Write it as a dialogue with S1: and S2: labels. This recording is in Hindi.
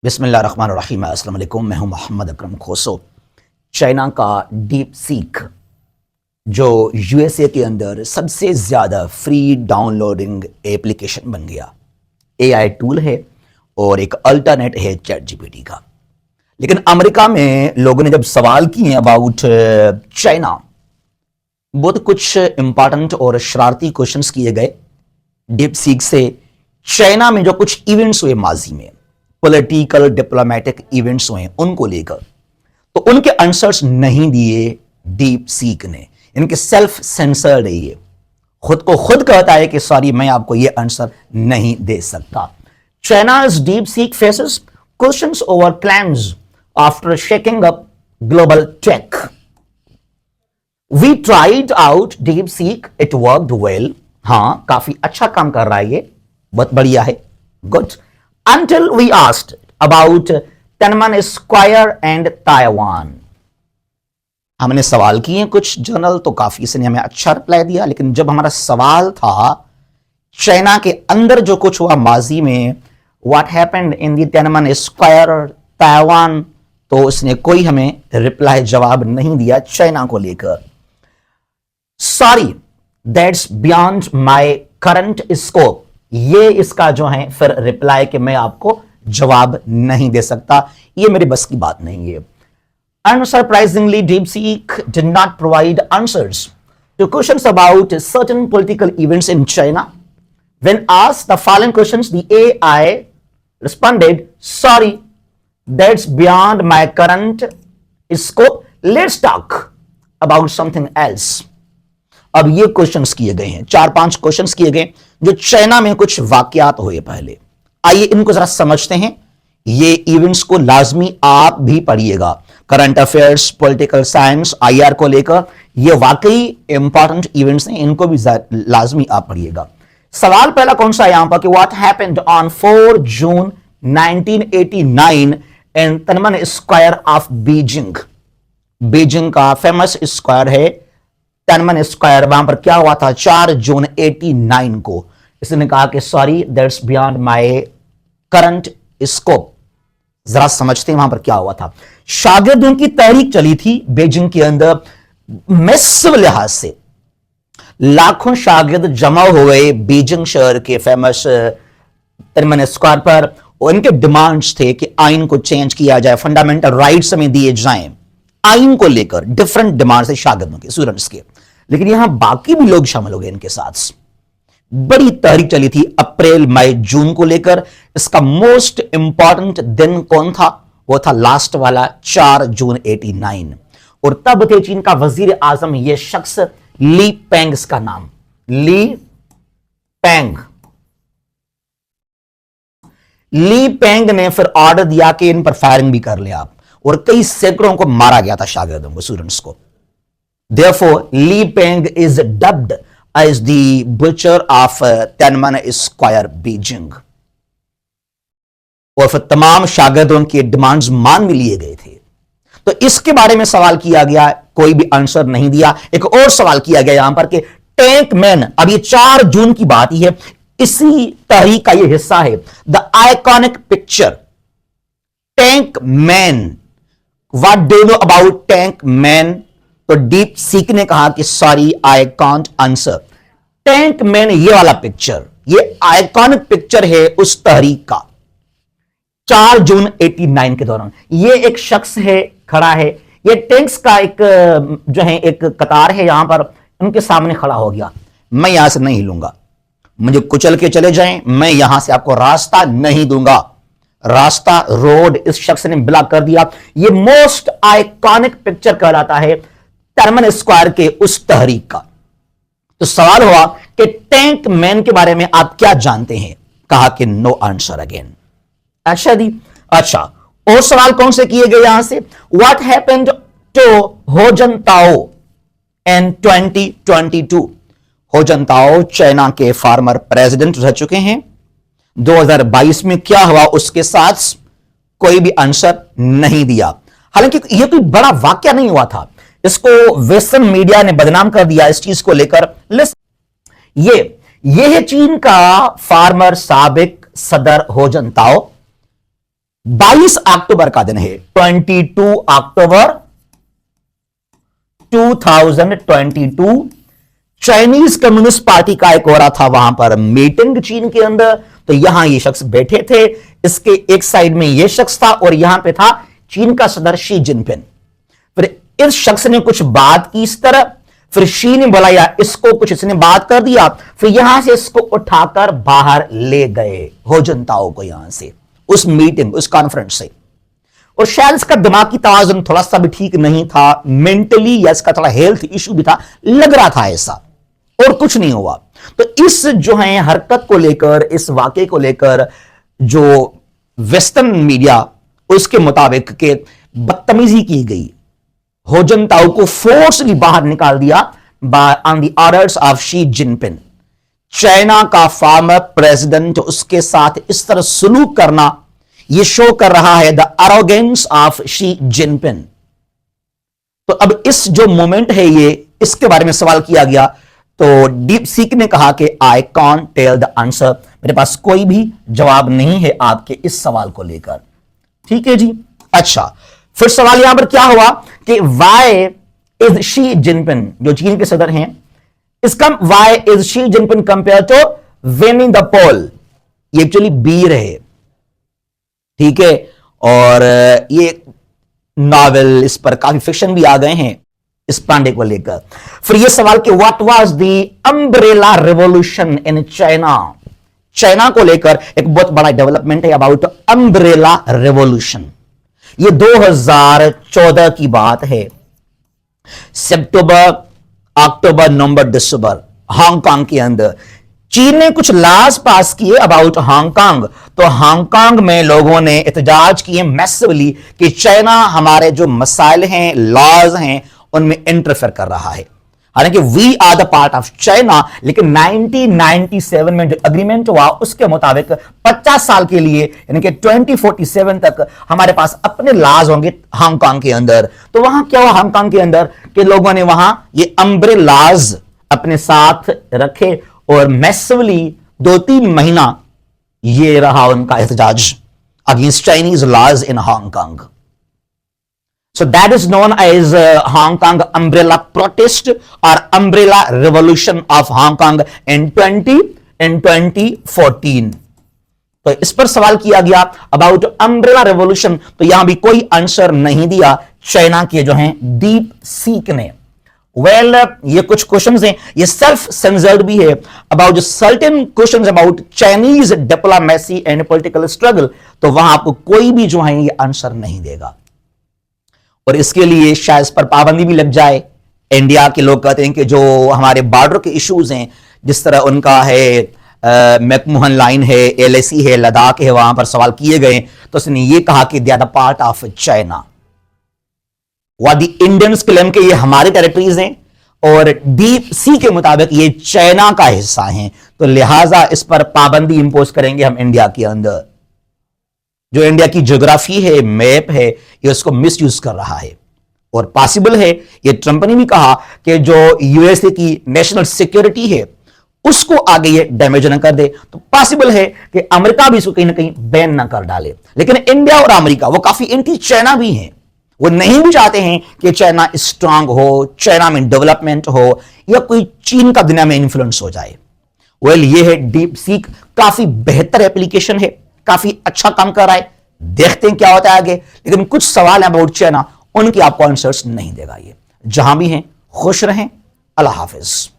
S1: बिस्मिल्लाहिर्रहमानिर्रहीम। अस्सलाम वालेकुम। मैं हूं मोहम्मद अकरम खोसो। चाइना का डीप सीक जो यूएसए के अंदर सबसे ज़्यादा फ्री डाउनलोडिंग एप्लीकेशन बन गया, एआई टूल है और एक अल्टरनेट है चैट जीपीटी का। लेकिन अमेरिका में लोगों ने जब सवाल किए अबाउट चाइना, बहुत कुछ इंपॉर्टेंट और शरारती क्वेश्चंस किए गए डीप सीक से। चाइना में जो कुछ इवेंट्स हुए माजी में, पॉलिटिकल डिप्लोमेटिक इवेंट्स हुए उनको लेकर, तो उनके आंसर्स नहीं दिए डीप सीक ने। इनके सेल्फ सेंसर्ड है, ये खुद को खुद कहता है कि सॉरी मैं आपको ये आंसर नहीं दे सकता। China's DeepSeek faces questions over claims after shaking up global tech. We tried out DeepSeek, it worked well. हां, काफी अच्छा काम कर रहा है ये, बहुत बढ़िया है, good. Until we asked about Tiananmen Square and Taiwan. हमने सवाल किए कुछ जर्नल, तो काफी से ने हमें अच्छा रिप्लाई दिया। लेकिन जब हमारा सवाल था चाइना के अंदर जो कुछ हुआ माजी में, what happened in the Tiananmen Square और ताइवान, तो उसने कोई हमें रिप्लाई जवाब नहीं दिया चाइना को लेकर। Sorry, that's beyond my current scope. ये इसका जो है फिर रिप्लाई कि मैं आपको जवाब नहीं दे सकता, ये मेरे बस की बात नहीं है। Unsurprisingly, DeepSeek did not provide answers to questions about certain political events in China. When asked the following questions, the AI responded, sorry, that's beyond my current scope. Let's talk about something else. अब ये क्वेश्चंस किए गए हैं, 4-5 क्वेश्चंस किए गए जो चाइना में कुछ वाकयात हुए पहले। आइए इनको जरा समझते हैं। ये इवेंट्स को लाजमी आप भी पढ़िएगा, current affairs, political science, IR को लेकर ये वाकई इंपॉर्टेंट इवेंट्स हैं, इनको भी लाजमी आप पढ़िएगा। सवाल पहला कौन सा है यहां पर कि what happened on 4 June 1989 in Tiananmen square of Beijing. Beijing का फेमस स्क्वायर है तिएननमेन स्क्वायर, वहां पर क्या हुआ था 4 जून 89 को। इसने कहा कि sorry, that's beyond my current scope. जरा समझते हैं वहां पर क्या हुआ था। शागिर्दों की तहरीक चली थी बीजिंग के अंदर, मैसिव लिहाज से लाखों शागिर्द जमा हो गए बीजिंग शहर के फेमस तिएननमेन स्क्वायर पर। उनके डिमांड्स थे कि आइन को चेंज किया जाए, फंडामेंटल राइट्स में दिए जाएं। आइन को लेकर डिफरेंट डिमांड्स है शागिर्दों के, स्टूडेंट्स के। लेकिन यहां बाकी भी लोग शामिल हो गए इनके साथ। बड़ी तहरीक चली थी अप्रैल, मई, जून को लेकर। इसका मोस्ट इंपॉर्टेंट दिन कौन था? वो था लास्ट वाला 4 जून 89। और तब थे चीन का वजीर आजम ये शख्स ली पेंग, इसका नाम ली पेंग। ली पेंग ने फिर ऑर्डर दिया कि इन पर फायरिंग भी कर ले आप, और कई सैकड़ों को मारा गया था शागिर्दों को, स्टूडेंट्स को। Therefore, Li Peng is dubbed as the butcher of Tiananmen Square, Beijing. और फिर तमाम शागिर्दों के डिमांड्स मान भी लिए गए थे। तो इसके बारे में सवाल किया गया, कोई भी आंसर नहीं दिया। एक और सवाल किया गया यहां पर कि टैंक मैन, अब ये 4 जून की बात ही है, इसी तहरीक का ये हिस्सा है, the iconic picture tank man. What do you know about tank man? तो डीप सीक ने कहा कि sorry, I can't answer. Tank man ये वाला पिक्चर, ये आइकॉनिक पिक्चर है उस तहरीक का 4 जून 89 के दौरान। ये एक शख्स है, खड़ा है, ये टैंक्स का एक जो है एक कतार है, यहां पर उनके सामने खड़ा हो गया। मैं यहां से नहीं हिलूंगा, मुझे कुचल के चले जाएं, मैं यहां से आपको रास्ता नहीं दूंगा। रास्ता, रोड इस शख्स ने ब्लॉक कर दिया। ये मोस्ट आइकॉनिक पिक्चर कहलाता है तिएननमेन स्क्वायर के उस तहरीक का। तो सवाल हुआ कि टैंक मैन के बारे में आप क्या जानते हैं? कहा कि नो आंसर अगेन। अच्छा दी, अच्छा और सवाल कौन से किए गए यहां से? व्हाट हैपेंड टू हो जंताओ इन 2022? हो जंताओ चाइना के फार्मर प्रेसिडेंट रह चुके हैं। 2022 में क्या हुआ उसके साथ कोई भी आंसर नहीं दिया। हालांकि यह कोई बड़ा वाकया नहीं हुआ था, इसको वेस्टर्न मीडिया ने बदनाम कर दिया इस चीज को लेकर। ये है चीन का फार्मर साबिक सदर हो जंताओ। 22 अक्टूबर का दिन है, 22 अक्टूबर 2022। चाइनीज कम्युनिस्ट पार्टी का एक हो रहा था वहां पर मीटिंग चीन के अंदर। तो यहां ये शख्स बैठे थे, इसके एक साइड में ये शख्स था और यहां पे था चीन का सदर शी जिनपिंग। फिर इस शख्स ने कुछ बात की इस तरह, फिर शी ने बोला या इसको कुछ इसने बात कर दिया, फिर यहां से इसको उठाकर बाहर ले गए हो जनताओं को, यहां से उस मीटिंग उस कॉन्फ्रेंस से। और शायद इसका दिमागी तवाजुन थोड़ा सा भी ठीक नहीं था, मेंटली या इसका थोड़ा हेल्थ इशू भी था, लग रहा था ऐसा, और कुछ नहीं हुआ। तो इस जो है हरकत को लेकर, इस वाकये को लेकर जो वेस्टर्न मीडिया उसके मुताबिक के बदतमीजी की गई, हो जनताओं को फोर्सली बाहर निकाल दिया on the orders of Xi Jinping. China का फॉर्मर प्रेसिडेंट, उसके साथ इस तरह सलूक करना यह शो कर रहा है द अरोगेंस ऑफ शी जिनपिंग। तो अब इस जो मोमेंट है ये, इसके बारे में सवाल किया गया तो डीप सीक ने कहा कि I can't tell the answer, मेरे पास कोई भी जवाब नहीं है आपके इस सवाल को लेकर। ठीक है जी। अच्छा, फिर सवाल यहां पर क्या हुआ कि वाई इज शी जिनपिंग, जो चीन के सदर हैं, इसका why is Xi Jinping compare to winning the poll. ये एक्चुअली बी रहे, ठीक है। और ये नॉवेल, इस पर काफी फिक्शन भी आ गए हैं इस पांडे को लेकर। फिर ये सवाल कि what was the umbrella revolution in China. China को लेकर एक बहुत बड़ा डेवलपमेंट है अबाउट अम्ब्रेला रेवोल्यूशन। ये 2014 की बात है, सितंबर, अक्टूबर, नवंबर, दिसंबर, हांगकांग के अंदर चीन ने कुछ लॉज पास किए अबाउट हांगकांग। तो हांगकांग में लोगों ने एहतजाज किए मैसिवली कि चाइना हमारे जो मसाइल हैं, लॉज हैं, उनमें इंटरफेयर कर रहा है। हालांकि we are the part of China, लेकिन 1997 में जो एग्रीमेंट हुआ उसके मुताबिक 50 साल के लिए, यानी कि 2047 तक हमारे पास अपने लॉज होंगे हांगकांग के अंदर। तो वहां क्या हुआ हांगकांग के अंदर कि लोगों ने वहां ये अम्ब्रेलाज अपने साथ रखे और मैसिवली 2-3 महीना ये रहा उनका एहतजाज against Chinese laws in Hong Kong. So that is known as Hong Kong umbrella protest or umbrella revolution of Hong Kong in 2014। तो इस पर सवाल किया गया अबाउट अम्ब्रेला रेवोल्यूशन, तो यहां भी कोई आंसर नहीं दिया चाइना के जो हैं डीप सीक ने। वेल ये कुछ क्वेश्चंस हैं, ये सेल्फ सेंसर्ड भी है about certain questions about Chinese diplomacy and political struggle. तो वहां आपको कोई भी जो है ये आंसर नहीं देगा और इसके लिए शायद इस पर पाबंदी भी लग जाए। इंडिया के लोग कहते हैं कि जो हमारे बॉर्डर के इश्यूज हैं, जिस तरह उनका है मैकमोहन लाइन है, एलएसी है, लद्दाख है, वहां पर सवाल किए गए तो उसने ये कहा कि they are the part of China. What the Indians claim के ये हमारे टेरिटरीज हैं और डीप सी के मुताबिक ये चाइना का हिस्सा हैं, तो लिहाजा इस पर पाबंदी इंपोज करेंगे हम इंडिया के अंदर। जो इंडिया की ज्योग्राफी है, मैप है, ये उसको मिसयूज कर रहा है और पॉसिबल है, ये ट्रंप ने भी कहा कि जो यूएसए की नेशनल सिक्योरिटी है उसको आगे ये डैमेज ना कर दे। तो पॉसिबल है कि अमेरिका भी इसको कहीं ना कहीं बैन ना कर डाले। लेकिन इंडिया और अमेरिका वो काफी एंटी चाइना भी हैं, वो नहीं भी चाहते हैं कि चाइना स्ट्रांग हो, चाइना में डेवलपमेंट हो या कोई चीन का दुनिया में इन्फ्लुएंस हो जाए। वेल ये है डीप सीक, काफी बेहतर एप्लीकेशन है, काफी अच्छा काम कर रहा है, देखते हैं क्या होता है आगे। लेकिन कुछ सवाल हैं अबाउट चाइना, उनके आपको आंसर्स नहीं देगा ये। जहां भी हैं खुश रहें, अल्लाह हाफिज।